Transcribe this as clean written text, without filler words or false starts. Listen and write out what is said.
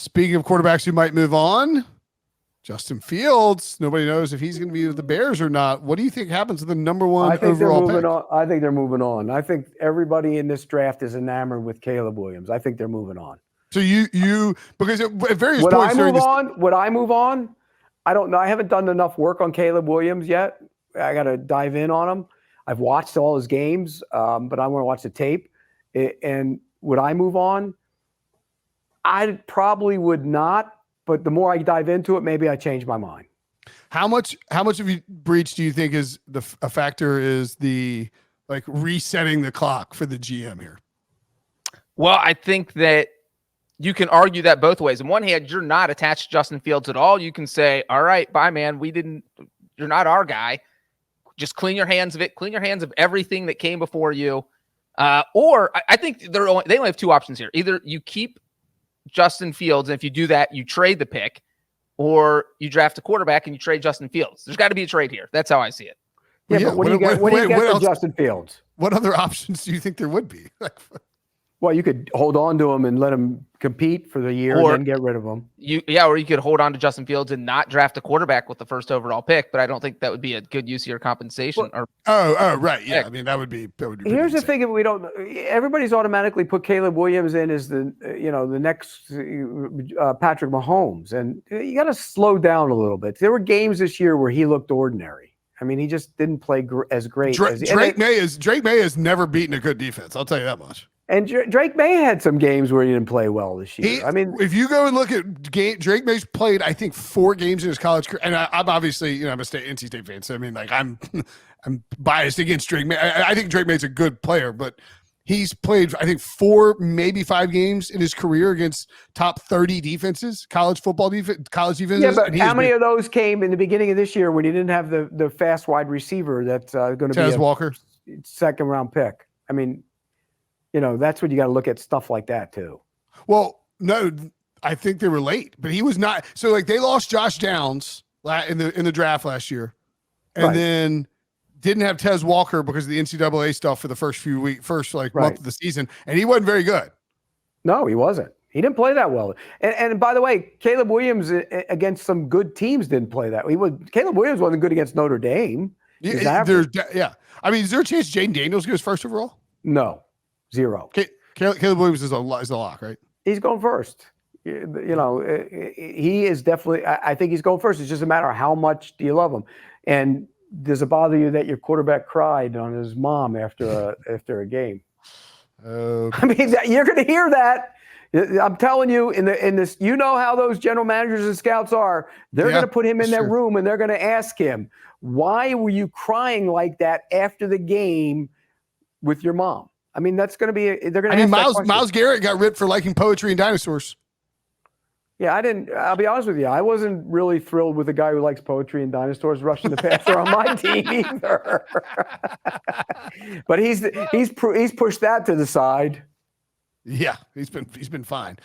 Speaking of quarterbacks who might move on, Justin Fields. Nobody knows if he's going to be with the Bears or not. What do you think happens to the number one overall pick? I think they're moving on. I think everybody in this draft is enamored with Caleb Williams. I think they're moving on. So you because at various would points would I move on? I don't know. I haven't done enough work on Caleb Williams yet. I got to dive in on him. I've watched all his games, but I want to watch the tape. And would I move on? I probably would not. But the more I dive into it, maybe I change my mind. How much of a breach do you think is a factor is the like resetting the clock for the GM here? Well, I think that you can argue that both ways. On one hand, you're not attached to Justin Fields at all. You can say, all right, bye, man. You're not our guy. Just clean your hands of it. Clean your hands of everything that came before you. Or I think they only have two options here. Either you keep Justin Fields, and if you do that, you trade the pick, or you draft a quarterback and you trade Justin Fields. There's got to be a trade here. That's how I see it. Yeah, but what do you get for Justin Fields? What other options do you think there would be? Well, you could hold on to him and let him compete for the year and then get rid of him. Or you could hold on to Justin Fields and not draft a quarterback with the first overall pick, but I don't think that would be a good use of your compensation. Right. Yeah. I mean, that would be Here's the thing that we don't everybody's automatically put Caleb Williams in as the next Patrick Mahomes, and you got to slow down a little bit. There were games this year where he looked ordinary. I mean, he just didn't play as great. Drake May has never beaten a good defense. I'll tell you that much. And Drake May had some games where he didn't play well this year. If you go and look at Drake May's played, I think 4 games in his college career, and I'm obviously, I'm a NC State fan, so I mean, like I'm biased against Drake May. I think Drake May's a good player, but he's played, I think 4, maybe 5 games in his career against top 30 defenses, college football defense, college defenses. Yeah, but how many of those came in the beginning of this year when he didn't have the fast wide receiver that's going to be Tez Walker, second round pick? I mean. That's what you got to look at, stuff like that too. Well, no, I think they were late, but he was not. So like they lost Josh Downs in the draft last year, and then didn't have Tez Walker because of the NCAA stuff for the first month of the season, and he wasn't very good. No, he wasn't. He didn't play that well. And by the way, Caleb Williams against some good teams didn't play that. Caleb Williams wasn't good against Notre Dame. I mean, is there a chance Jaden Daniels goes first overall? No. 0. Caleb Williams is a lock, right? He's going first. He is definitely. I think he's going first. It's just a matter of how much do you love him. And does it bother you that your quarterback cried on his mom after a game? I mean, you're going to hear that. I'm telling you, in this, how those general managers and scouts are. They're going to put him in their room and they're going to ask him, "Why were you crying like that after the game with your mom?" I mean, that's going to be. They're going to. Myles Garrett got ripped for liking poetry and dinosaurs. Yeah, I didn't. I'll be honest with you. I wasn't really thrilled with a guy who likes poetry and dinosaurs rushing the passer on my team either. But he's pushed that to the side. Yeah, he's been fine.